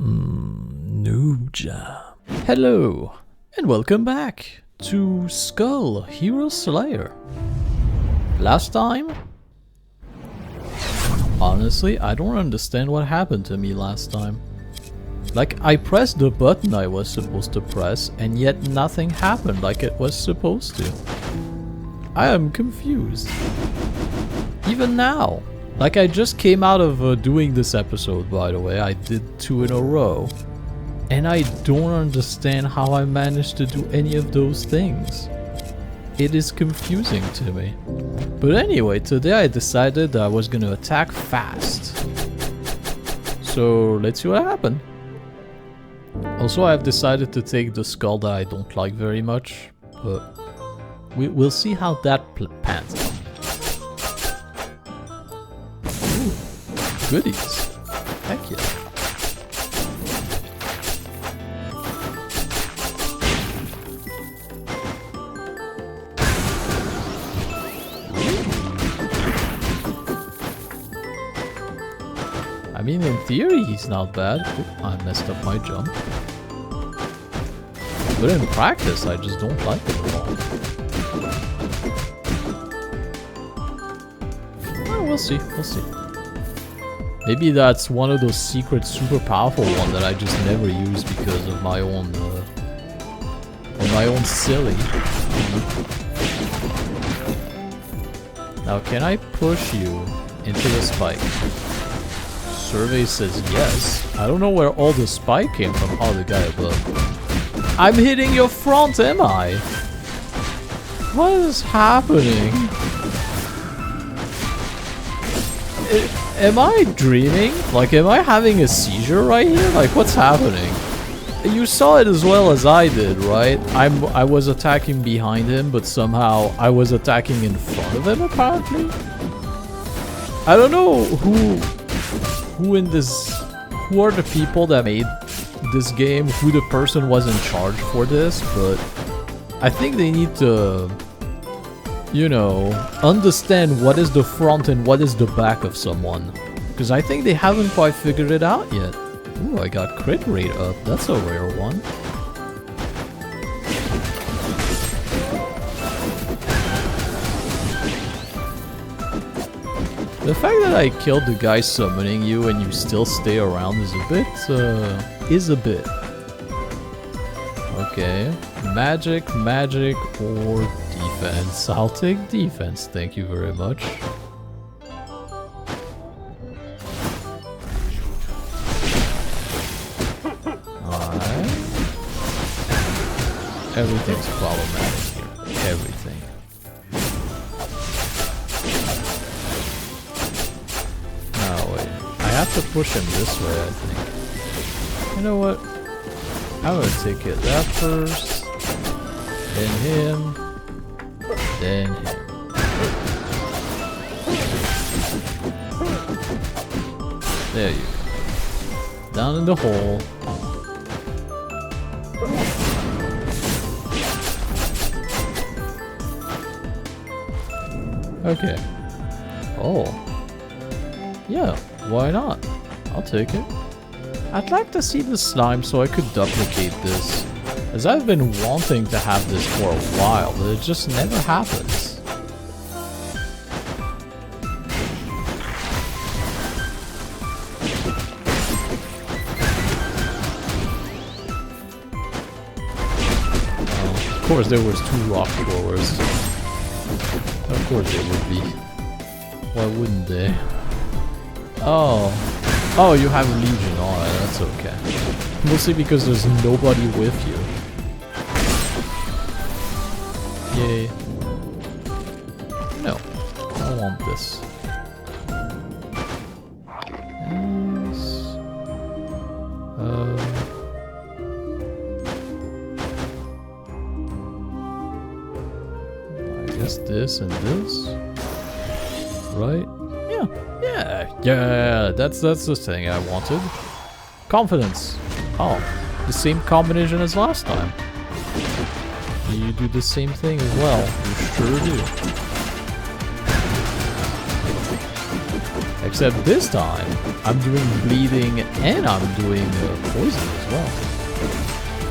Noob Jam. Hello, and welcome back to Skul, Hero Slayer. Last time? Honestly, I don't understand what happened to me last time. Like, I pressed the button I was supposed to press, and yet nothing happened like it was supposed to. I am confused. Even now. Like, I just came out of doing this episode, by the way. I did 2 in a row. And I don't understand how I managed to do any of those things. It is confusing to me. But anyway, today I decided that I was gonna attack fast. So, let's see what happened. Also, I've decided to take the skull that I don't like very much. But we'll see how that pans out. Goodies. Heck yeah. I mean, in theory, he's not bad. Oop, I messed up my jump. But in practice, I just don't like it at all. Well, we'll see. We'll see. Maybe that's one of those secret super powerful ones that I just never use because of my own silly. Now can I push you into the spike? Survey says yes. I don't know where all the spike came from. Oh, the guy above. I'm hitting your front, am I? What is happening? Am I dreaming? Like, am I having a seizure right here? Like, what's happening? You saw it as well as I did, right? I was attacking behind him, but somehow I was attacking in front of him, apparently? I don't know who are the people that made this game, who the person was in charge for this, but I think they need to, you know, understand what is the front and what is the back of someone. Because I think they haven't quite figured it out yet. Ooh, I got crit rate up. That's a rare one. The fact that I killed the guy summoning you and you still stay around is a bit. Okay. Magic, or defense. I'll take defense, thank you very much. Alright. Everything's problematic here. Everything. Oh wait. I have to push him this way, I think. You know what? I'm gonna take it that first. Then him. Then him. There you go. Down in the hole. Okay. Oh. Yeah, why not? I'll take it. I'd like to see the slime so I could duplicate this. As I've been wanting to have this for a while, but it just never happens. Well, of course there was 2 rock throwers. Of course they would be. Why wouldn't they? Oh, you have Legion. Alright, that's okay. Mostly because there's nobody with you. Yay. No, I don't want this. Yes. I guess this and this. Right? Yeah, that's the thing I wanted. Confidence. Oh, the same combination as last time. You do the same thing as well. You sure do. Except this time, I'm doing bleeding and I'm doing poison as well.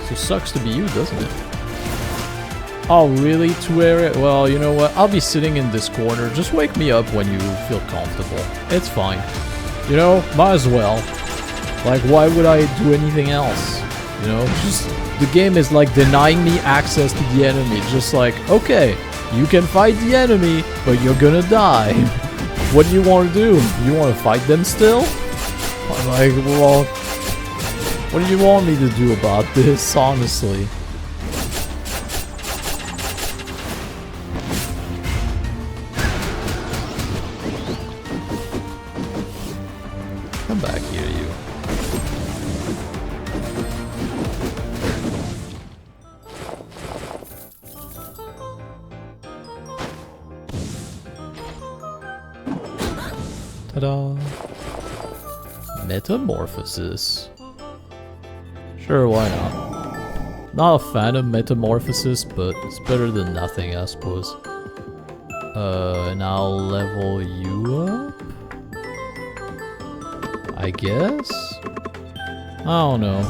So sucks to be you, doesn't it? Oh, really? 2 area? Well, you know what? I'll be sitting in this corner. Just wake me up when you feel comfortable. It's fine. You know, might as well. Like, why would I do anything else? You know, just the game is like denying me access to the enemy. Just like, okay, you can fight the enemy, but you're gonna die. What do you want to do? You want to fight them still? I'm like, well, what do you want me to do about this, honestly? Come back here, you. Ta-da! Metamorphosis. Sure, why not? Not a fan of metamorphosis, but it's better than nothing, I suppose. And I'll level you up? I guess? I don't know.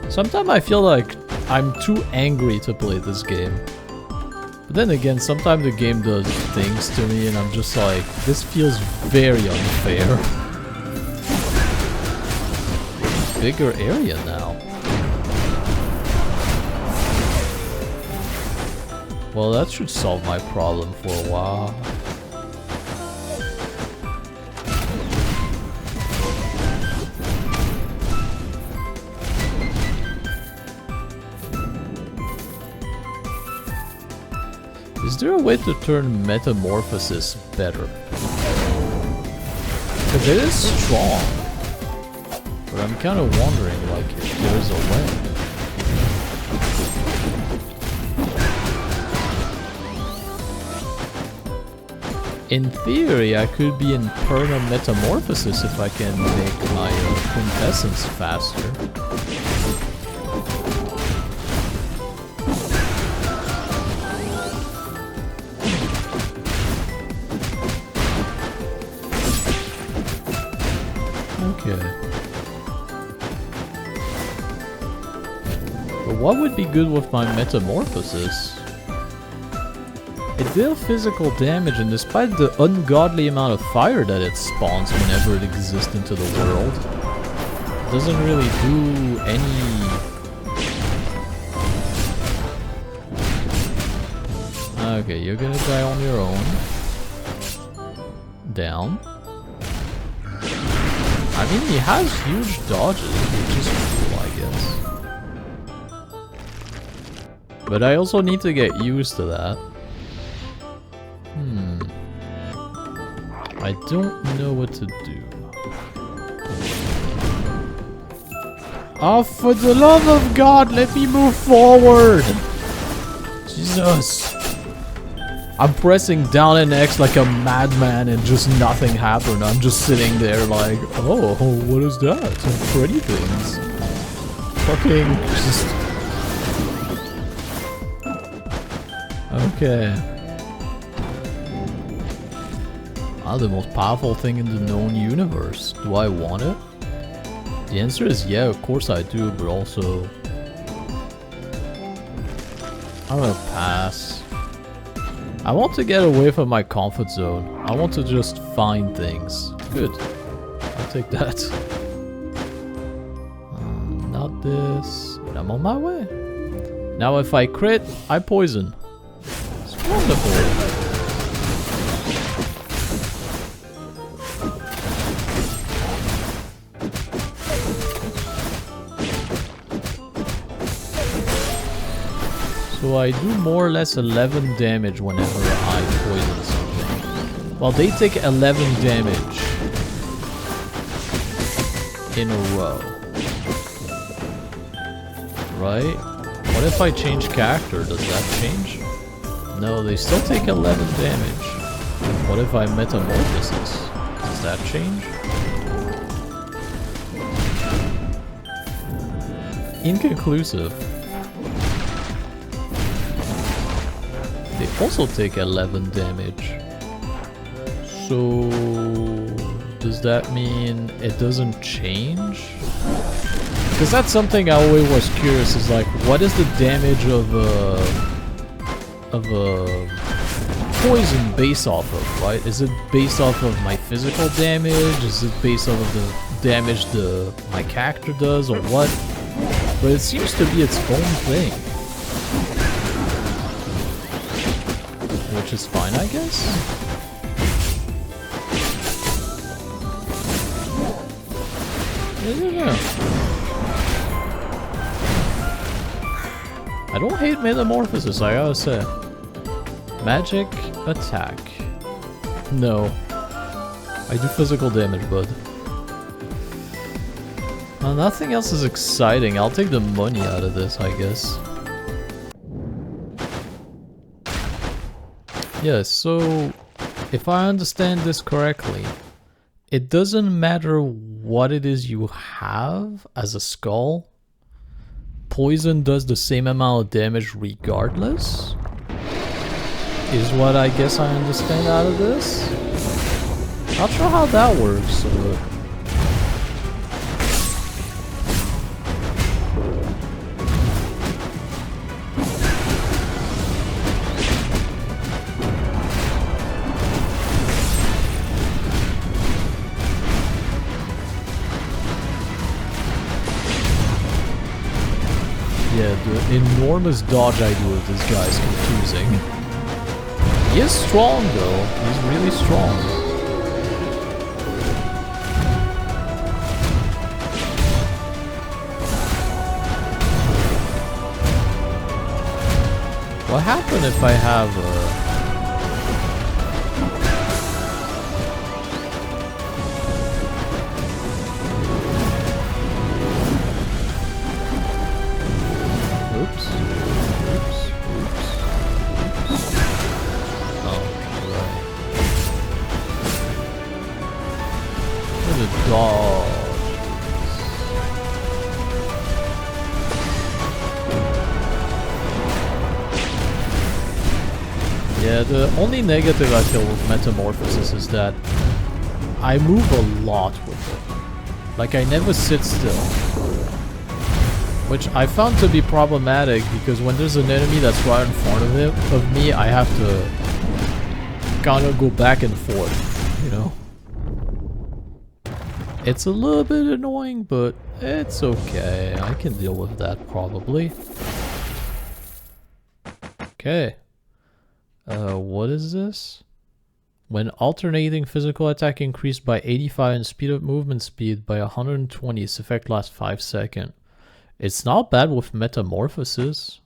Sometimes I feel like I'm too angry to play this game. But then again, sometimes the game does things to me and I'm just like, this feels very unfair. Bigger area now. Well, that should solve my problem for a while. Is there a way to turn metamorphosis better? Because it is strong. But I'm kind of wondering, like, if there's a way. In theory, I could be in perma-metamorphosis if I can make my quintessence faster. Okay. But what would be good with my metamorphosis? It deals physical damage, and despite the ungodly amount of fire that it spawns whenever it exists into the world, it doesn't really do any... Okay, you're gonna die on your own. Down. I mean, he has huge dodges, which is cool, I guess. But I also need to get used to that. I don't know what to do. Oh, for the love of God, let me move forward! Jesus! I'm pressing down and X like a madman and just nothing happened. I'm just sitting there like, oh, what is that? Some pretty things. Fucking just... Okay. Ah, the most powerful thing in the known universe. Do I want it? The answer is yeah, of course I do, but also... I'm gonna pass. I want to get away from my comfort zone. I want to just find things. Good. I'll take that. Not this. But I'm on my way. Now if I crit, I poison. It's wonderful. So I do more or less 11 damage whenever I poison something. Well, they take 11 damage in a row. Right? What if I change character? Does that change? No, they still take 11 damage. What if I metamorphosis? Does that change? Inconclusive. They also take 11 damage. So does that mean it doesn't change? Because that's something I always was curious, is like, what is the damage of a poison based off of, right? Is it based off of my physical damage? Is it based off of the damage my character does, or what? But it seems to be its own thing. Which is fine, I guess? Yeah. I don't hate metamorphosis, I gotta say. Magic attack. No. I do physical damage, bud. Nothing else is exciting. I'll take the money out of this, I guess. Yeah, so if I understand this correctly, it doesn't matter what it is you have as a skull. Poison does the same amount of damage regardless? Is what I guess I understand out of this? Not sure how that works, but... Yeah, the enormous dodge I do with this guy is confusing. He is strong though, he's really strong. What happened if I have a... Oops. Oh, right. What a dog. Yeah, the only negative I feel with Metamorphosis is that I move a lot with it. Like, I never sit still. Which I found to be problematic because when there's an enemy that's right in front of me, I have to kind of go back and forth, you know? It's a little bit annoying, but it's okay. I can deal with that probably. Okay. What is this? When alternating physical attack increased by 85 and speed of movement speed by 120, its effect lasts 5 seconds. It's not bad with Metamorphosis.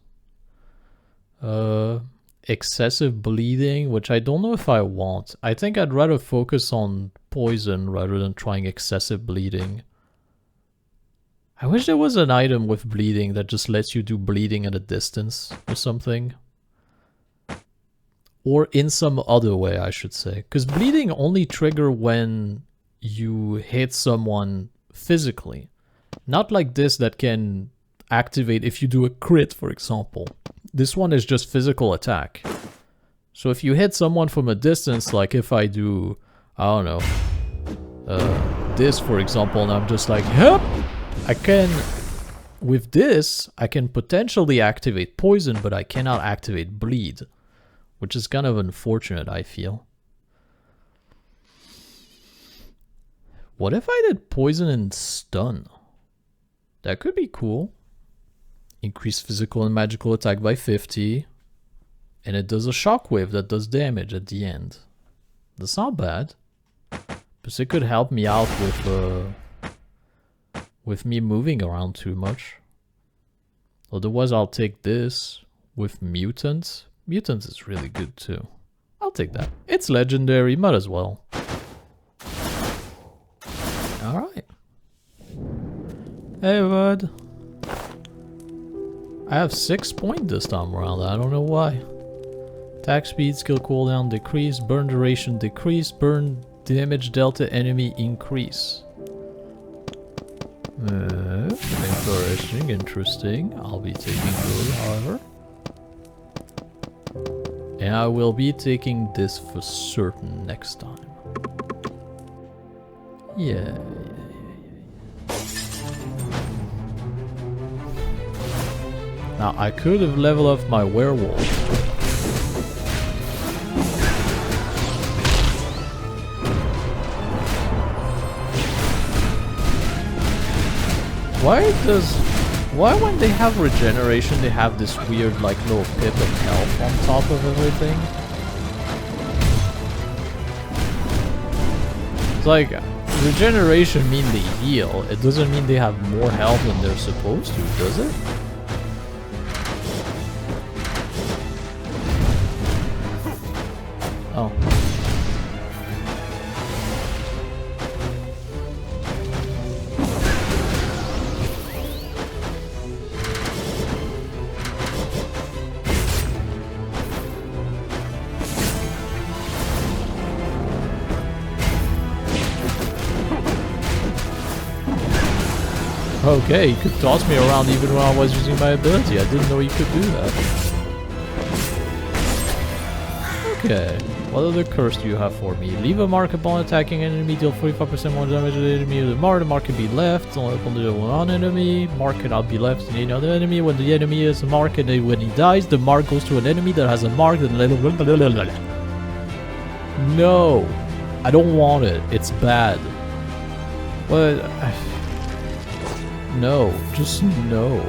Excessive bleeding, which I don't know if I want. I think I'd rather focus on poison rather than trying excessive bleeding. I wish there was an item with bleeding that just lets you do bleeding at a distance or something. Or in some other way, I should say. Because bleeding only trigger when you hit someone physically. Not like this that can activate if you do a crit, for example. This one is just physical attack. So if you hit someone from a distance, like if I do, I don't know, this for example, and I'm just like, hup! I can, with this, I can potentially activate poison, but I cannot activate bleed. Which is kind of unfortunate, I feel. What if I did poison and stun? That could be cool. Increase physical and magical attack by 50. And it does a shockwave that does damage at the end. That's not bad. Because it could help me out with me moving around too much. Otherwise I'll take this with Mutant. Mutant is really good too. I'll take that. It's legendary, might as well. Alright. Hey bud. I have 6 points this time around, I don't know why. Attack speed, skill cooldown decrease, burn duration decrease, burn damage delta enemy increase. Interesting, interesting. I'll be taking those, however. And I will be taking this for certain next time. Yeah. Now I could have leveled up my werewolf. Why when they have regeneration they have this weird like little pip of health on top of everything? It's like regeneration mean they heal. It doesn't mean they have more health than they're supposed to, does it? Oh. Okay, you could toss me around even when I was using my ability. I didn't know you could do that. Okay, what other curse do you have for me? Leave a mark upon attacking an enemy, deal 45% more damage to the enemy. The mark can be left upon the one enemy. Mark cannot be left to any other enemy. When the enemy is a mark and then when he dies, the mark goes to an enemy that has a mark. No, I don't want it. It's bad. What? No, just no.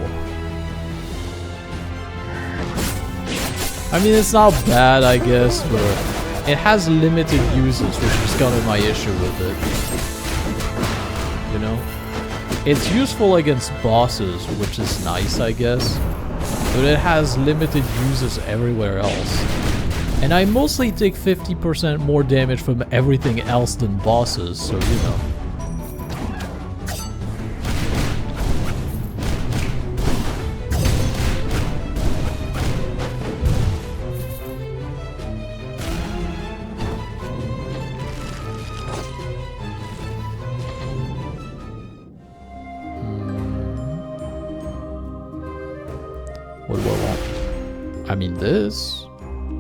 I mean, it's not bad, I guess, but it has limited uses, which is kind of my issue with it. You know? It's useful against bosses, which is nice, I guess, but it has limited uses everywhere else. And I mostly take 50% more damage from everything else than bosses, so you know. What do I want? I mean this,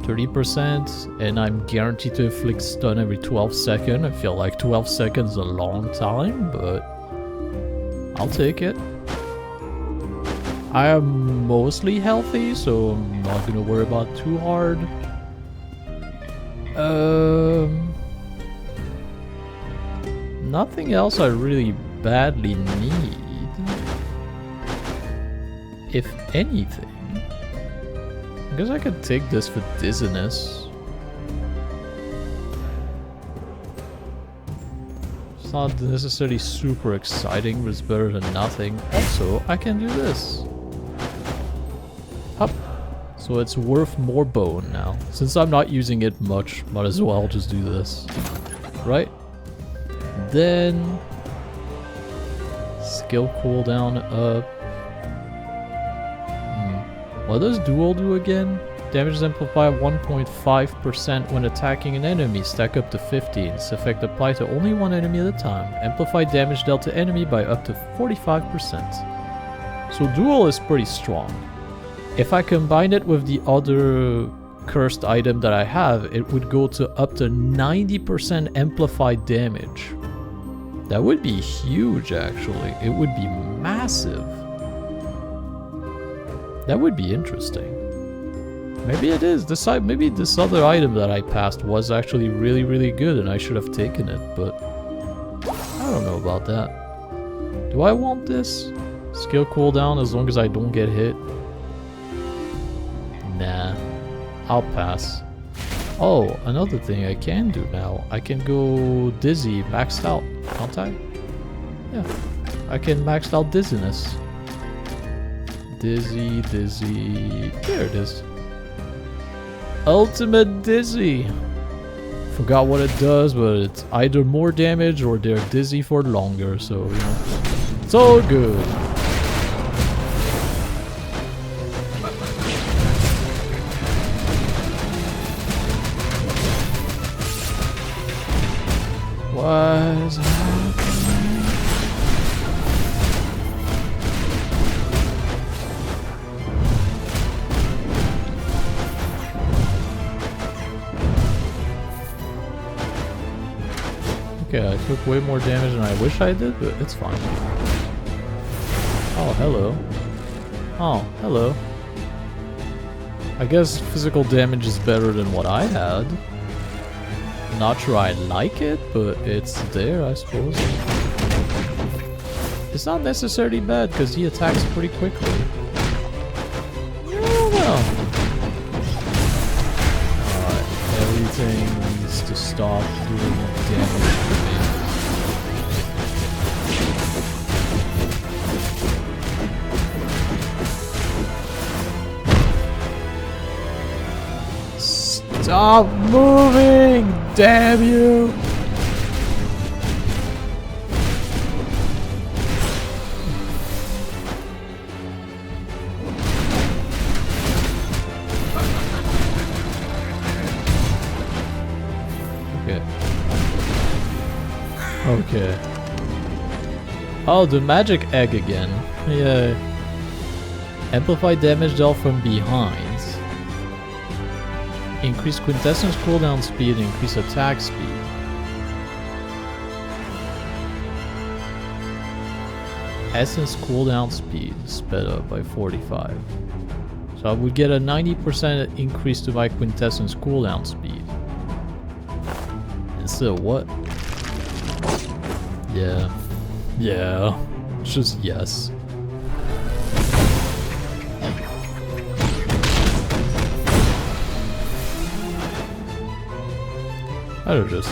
30%, and I'm guaranteed to inflict stun every 12 seconds. I feel like 12 seconds is a long time, but I'll take it. I am mostly healthy, so I'm not gonna worry about it too hard. Nothing else I really badly need. If anything. I guess I could take this for dizziness. It's not necessarily super exciting, but it's better than nothing. Also, I can do this. Up. So it's worth more bone now. Since I'm not using it much, might as well just do this. Right? Then... skill cooldown up. What does duel do again? Damage is amplified 1.5% when attacking an enemy, stack up to 15. This effect applied to only one enemy at a time. Amplified damage dealt to enemy by up to 45%. So duel is pretty strong. If I combine it with the other cursed item that I have, it would go to up to 90% amplified damage. That would be huge actually. It would be massive. That would be interesting. Maybe it is. Maybe this other item that I passed was actually really, really good and I should have taken it, but I don't know about that. Do I want this? Skill cooldown as long as I don't get hit? Nah. I'll pass. Oh, another thing I can do now. I can go dizzy maxed out, can't I? Yeah. I can max out dizziness. Dizzy, dizzy. There it is. Ultimate dizzy. Forgot what it does, but it's either more damage or they're dizzy for longer, so you know. It's all good. What's happening? Okay, I took way more damage than I wish I did, but it's fine. Oh, hello. Oh, hello. I guess physical damage is better than what I had. Not sure I like it, but it's there, I suppose. It's not necessarily bad, because he attacks pretty quickly. I don't know. Alright, everything needs to stop doing damage to me. Stop moving! Damn you! Okay. Okay. Oh, the magic egg again. Yeah. Amplify damage dealt from behind. Increase quintessence cooldown speed, increase attack speed. Essence cooldown speed sped up by 45. So I would get a 90% increase to my quintessence cooldown speed. Instead of what? Yeah. Yeah. It's just yes. I don't just.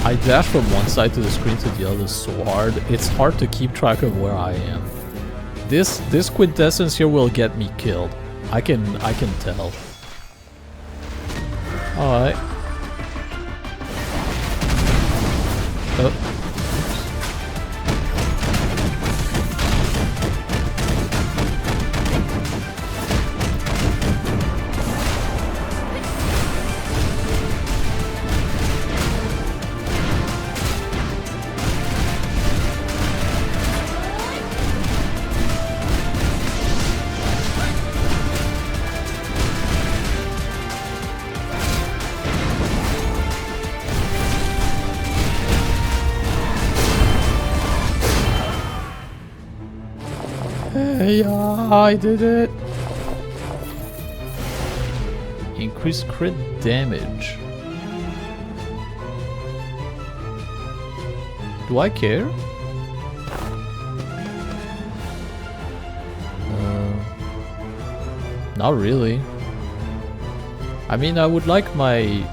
I dash from one side to the screen to the other so hard, it's hard to keep track of where I am. This quintessence here will get me killed. I can tell. Alright. Oh. Yeah, I did it. Increase crit damage. Do I care? Not really. I mean, I would like my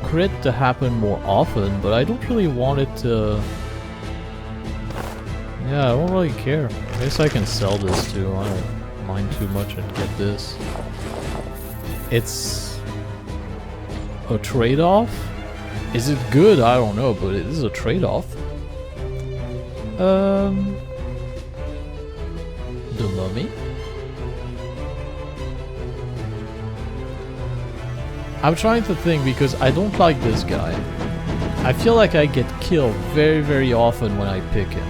crit to happen more often, but I don't really want it to. Yeah, I don't really care. I guess I can sell this too. I don't mind too much and get this. It's a trade-off? Is it good? I don't know, but it is a trade-off. The mummy? I'm trying to think because I don't like this guy. I feel like I get killed very, very often when I pick him.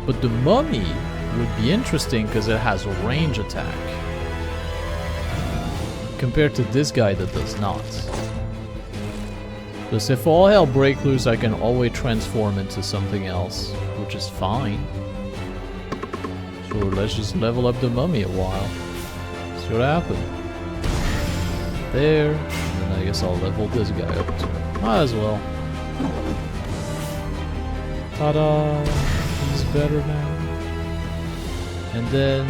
But the mummy would be interesting because it has a range attack. Compared to this guy that does not. Because if all hell breaks loose, I can always transform into something else, which is fine. So let's just level up the mummy a while. See what happens. There. And then I guess I'll level this guy up too. Might as well. Ta-da! He's better now. And then...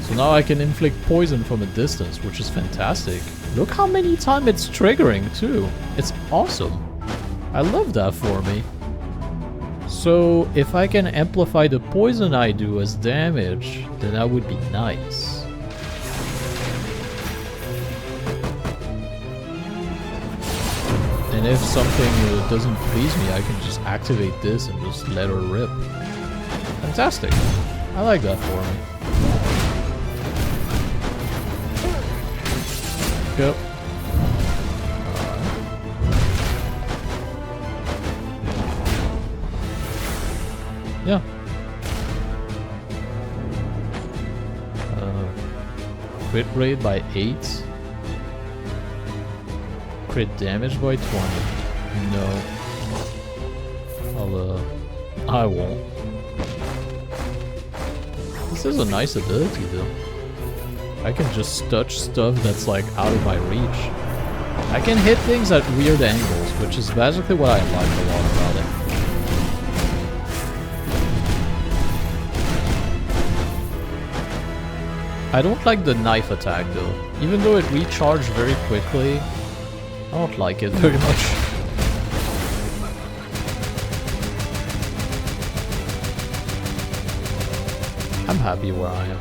so now I can inflict poison from a distance, which is fantastic. Look how many times it's triggering too. It's awesome. I love that for me. So if I can amplify the poison I do as damage, then that would be nice. And if something doesn't please me, I can just activate this and just let her rip. Fantastic. I like that for me. Yep. Yeah. Crit rate by 8. Crit damage by 20. No. I won't. This is a nice ability though. I can just touch stuff that's like out of my reach. I can hit things at weird angles, which is basically what I like a lot about it. I don't like the knife attack though. Even though it recharged very quickly, I don't like it very much. I'm happy where I am.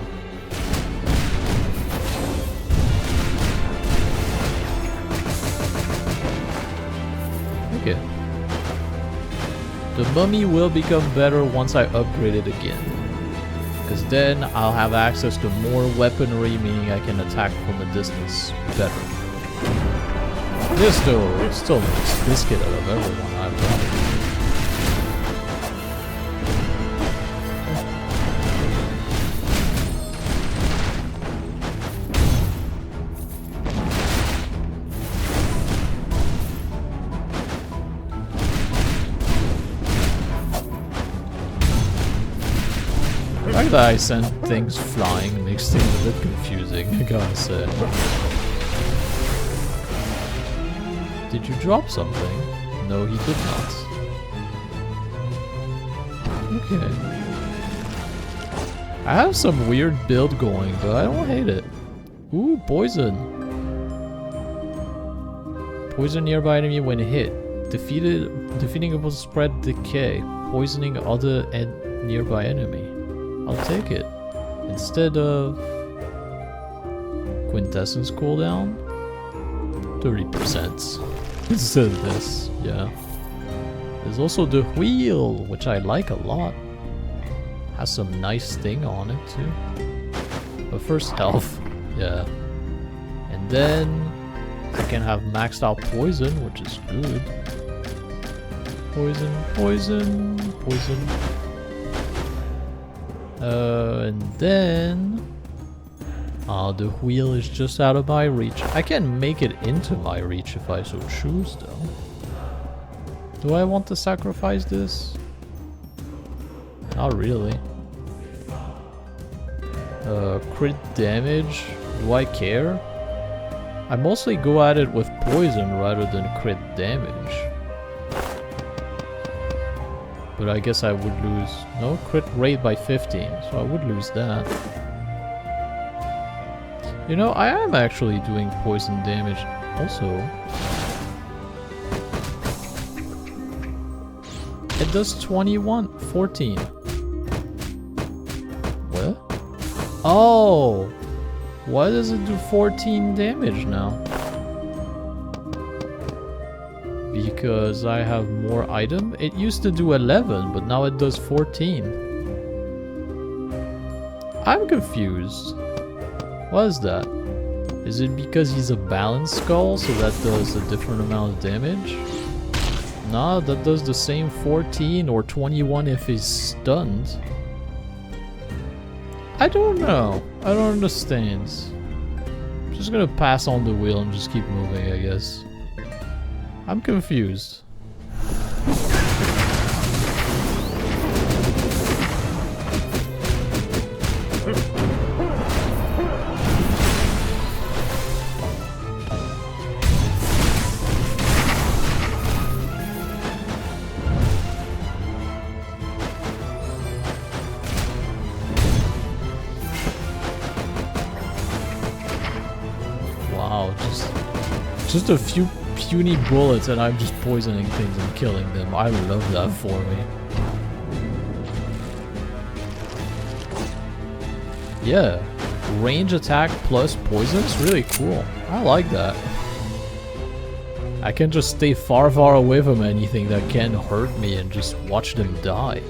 Okay. The mummy will become better once I upgrade it again. Because then I'll have access to more weaponry, meaning I can attack from a distance better. This though still makes biscuit out of everyone I've got. The fact that I send things flying makes things a bit confusing, I gotta say. Did you drop something? No, he did not. Okay. I have some weird build going, but I don't hate it. Ooh, poison. Poison nearby enemy when hit. Defeating will spread decay, poisoning other nearby enemy. I'll take it. Instead of quintessence cooldown, 30%. Instead of this, yeah. There's also the wheel, which I like a lot. Has some nice thing on it too. But first health, yeah. And then I can have maxed out poison, which is good. Poison, poison, poison. And then the wheel is just out of my reach. I can make it into my reach if I so choose though. Do I want to sacrifice this? Not really. Crit damage? Do I care? I mostly go at it with poison rather than crit damage. But I guess I would lose... No, crit rate by 15, so I would lose that. You know, I am actually doing poison damage also. It does 14. What? Oh! Why does it do 14 damage now? Because I have more item? It used to do 11, but now it does 14. I'm confused. What is that? Is it because he's a balanced skull, so that does a different amount of damage? Nah, that does the same 14 or 21 if he's stunned. I don't know. I don't understand. I'm just gonna pass on the wheel and just keep moving, I guess. I'm confused. Wow, just a few puny bullets and I'm just poisoning things and killing them. I love that for me. Yeah, range attack plus poison is really cool. I like that. I can just stay far, far away from anything that can hurt me and just watch them die.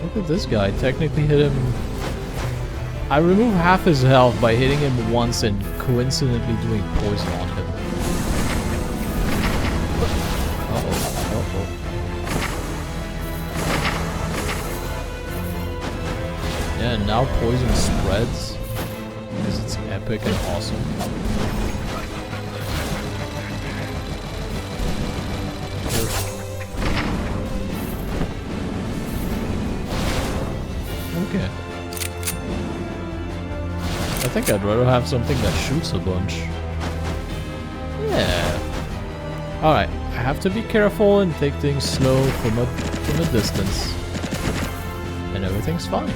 Look at this guy. Technically hit him. I remove half his health by hitting him once and coincidentally doing poison on him. Yeah, now poison spreads because it's epic and awesome. Okay. I think I'd rather have something that shoots a bunch. Yeah. Alright, I have to be careful and take things slow from a distance. And everything's fine.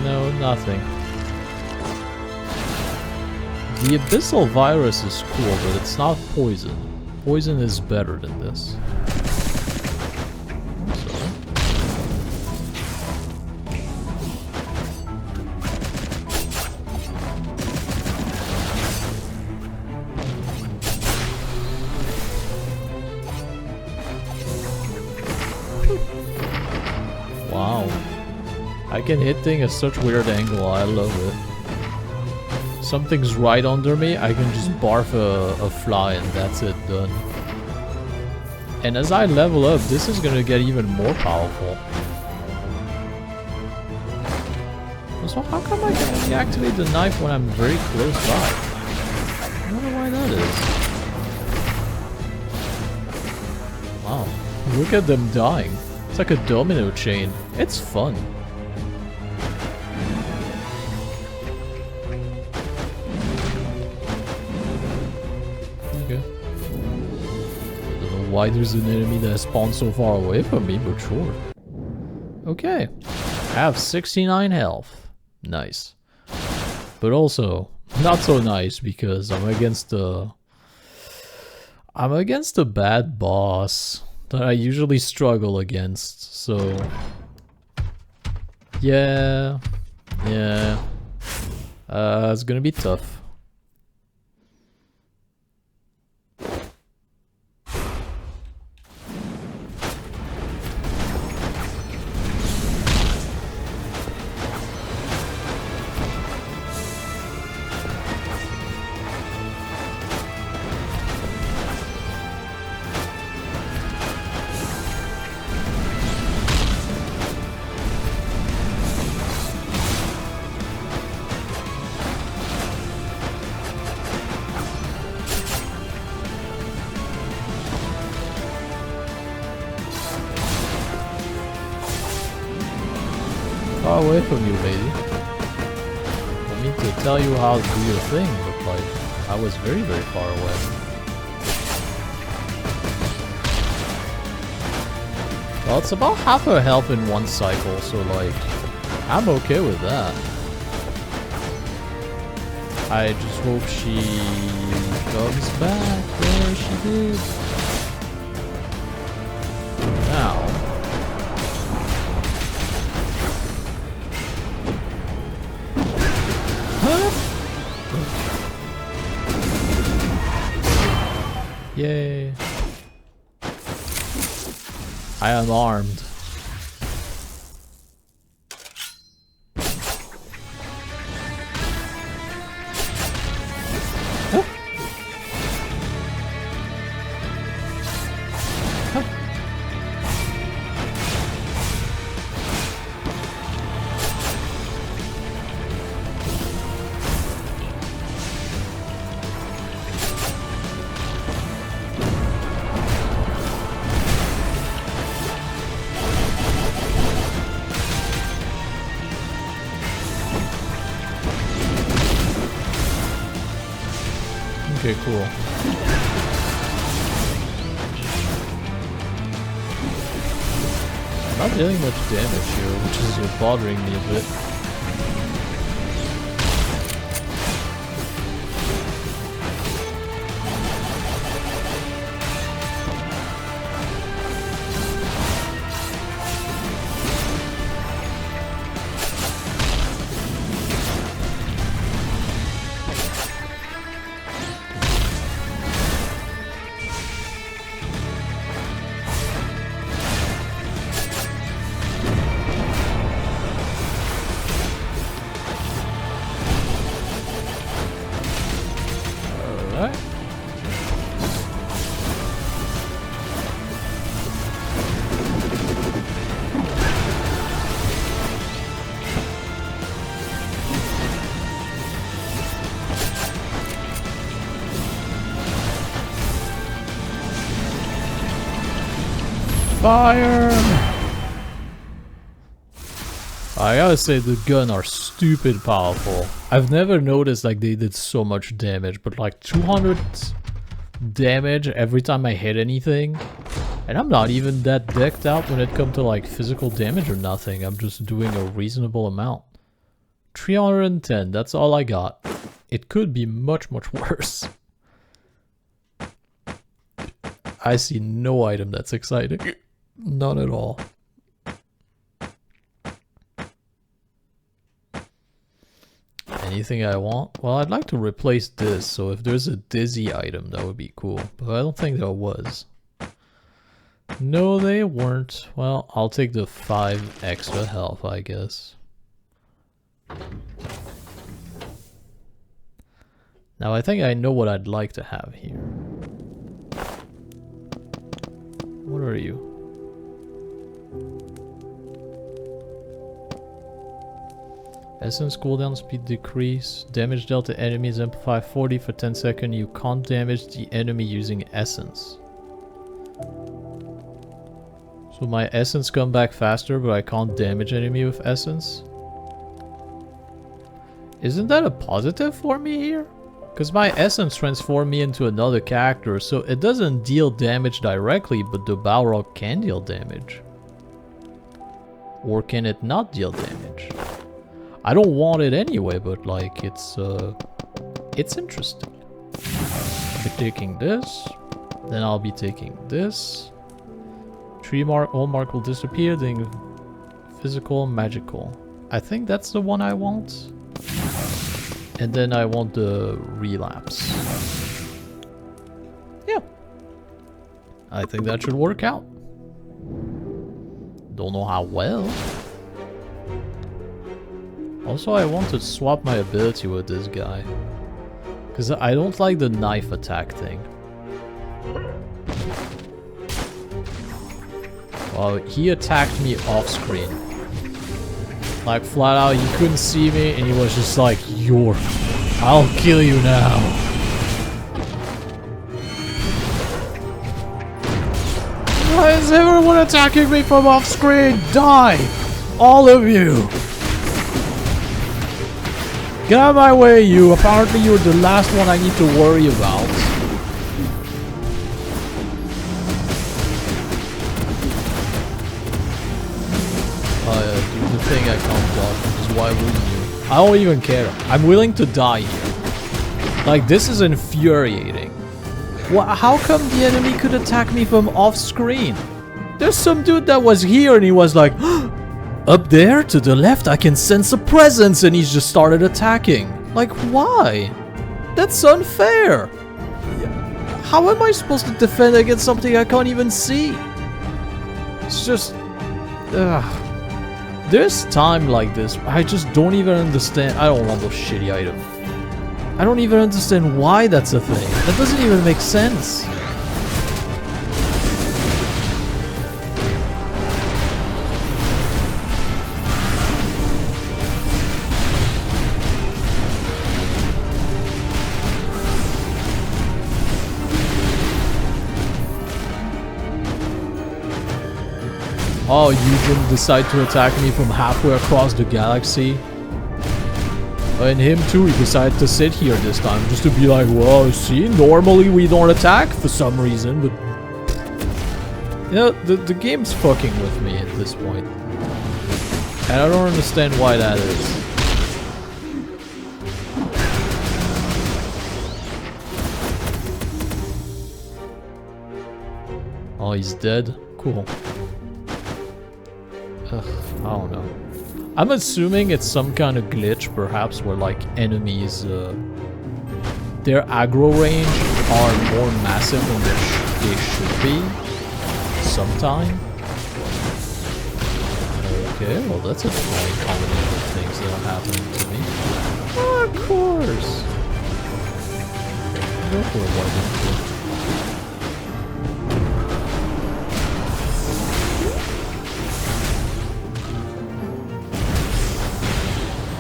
No, nothing. The abyssal virus is cool, but it's not poison. Poison is better than this. Wow. I can hit things at such weird angle, I love it. Something's right under me, I can just barf a fly and that's it, done. And as I level up, this is gonna get even more powerful. So how come I can only activate the knife when I'm very close by? I wonder why that is. Wow. Look at them dying. It's like a domino chain. It's fun. Okay. I don't know why there's an enemy that spawns so far away from me, but sure. Okay. I have 69 health. Nice. But also, not so nice because I'm against a bad boss that I usually struggle against, so yeah, it's gonna be tough. Far away from you, lady. I mean to tell you how to do your thing, but like, I was very, very far away. Well, it's about half her health in one cycle, so like, I'm okay with that. I just hope she comes back where she did. Now. Yay. I am armed. Huh? Huh? Okay, cool. I'm not dealing much damage here, which is bothering me a bit. Alright. Fire! I gotta say the gun are stupid powerful. I've never noticed like they did so much damage, but like 200 damage every time I hit anything. And I'm not even that decked out when it comes to like physical damage or nothing. I'm just doing a reasonable amount. 310, that's all I got. It could be much, much worse. I see no item that's exciting. None at all. Anything I want? Well, I'd like to replace this, so if there's a dizzy item, that would be cool. But I don't think there was. No, they weren't. Well, I'll take the 5 extra health, I guess. Now, I think I know what I'd like to have here. What are you? Essence cooldown speed decrease. Damage dealt to enemies amplify 40 for 10 seconds. You can't damage the enemy using essence. So my essence come back faster, but I can't damage enemy with essence? Isn't that a positive for me here? Because my essence transformed me into another character, so it doesn't deal damage directly, but the Balrog can deal damage. Or can it not deal damage? I don't want it anyway, but like it's interesting. I'll be taking this, then I'll be taking this. Tree mark, all mark will disappear, then physical, magical. I think that's the one I want. And then I want the relapse. Yeah. I think that should work out. Don't know how well. Also, I want to swap my ability with this guy. Because I don't like the knife attack thing. Well, he attacked me off screen. Like flat out, he couldn't see me and he was just like, I'll kill you now. Why is everyone attacking me from off screen? Die! All of you! Get out of my way, you! Apparently you're the last one I need to worry about. The thing I can't dodge, which is why wouldn't you? I don't even care. I'm willing to die here. Like, this is infuriating. How come the enemy could attack me from off screen? There's some dude that was here and he was like, up there to the left I can sense a presence, and he's just started attacking. Like, why? That's unfair. How am I supposed to defend against something I can't even see? It's just... There's time like this, I just don't even understand. I don't want those shitty items. I don't even understand why that's a thing. That doesn't even make sense. Oh, you didn't decide to attack me from halfway across the galaxy? And him too, he decided to sit here this time just to be like, well, see, normally we don't attack for some reason, but... You know, the game's fucking with me at this point. And I don't understand why that is. Oh, he's dead? Cool. Ugh, I don't know. I'm assuming it's some kind of glitch, perhaps, where like enemies, their aggro range are more massive than they should be. Sometime. Okay, well that's a funny combination of things that are happening to me. Oh, of course. Go for it, why didn't you?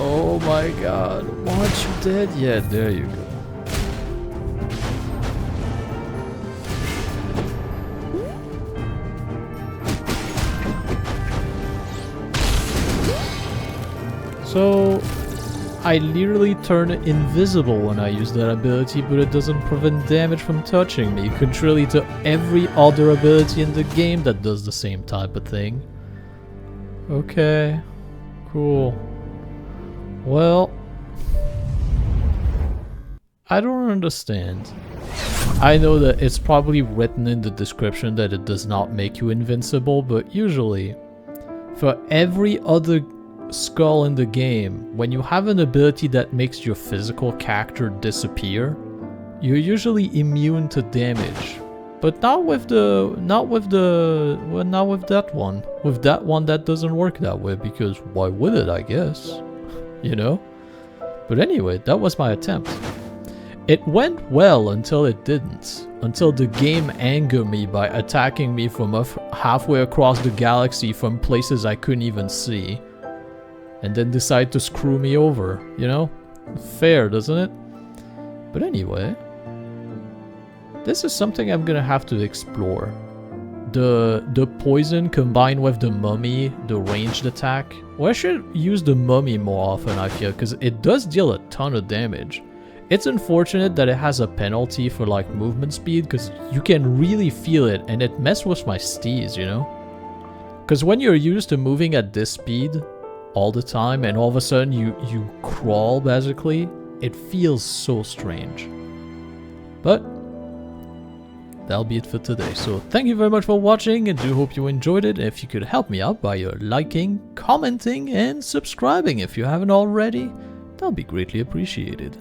Oh my god, aren't you dead yet? There you go. So, I literally turn invisible when I use that ability, but it doesn't prevent damage from touching me, contrary to every other ability in the game that does the same type of thing. Okay, cool. Well, I don't understand. I know that it's probably written in the description that it does not make you invincible, but usually, for every other Skul in the game, when you have an ability that makes your physical character disappear, you're usually immune to damage. But not with that one. With that one, that doesn't work that way, because why would it, I guess? You know? But anyway, that was my attempt. It went well until it didn't. Until the game angered me by attacking me from halfway across the galaxy from places I couldn't even see. And then decide to screw me over, you know? Fair, doesn't it? But anyway, this is something I'm gonna have to explore. The poison combined with the mummy, the ranged attack. Well, I should use the mummy more often, I feel, because it does deal a ton of damage. It's unfortunate that it has a penalty for like movement speed, because you can really feel it, and it messes with my steez, you know? Because when you're used to moving at this speed all the time, and all of a sudden you crawl, basically, it feels so strange. But that'll be it for today. So thank you very much for watching, and do hope you enjoyed it. If you could help me out by your liking, commenting, and subscribing if you haven't already, that'll be greatly appreciated.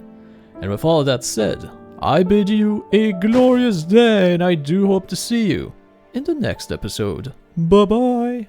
And with all of that said, I bid you a glorious day, and I do hope to see you in the next episode. Bye bye.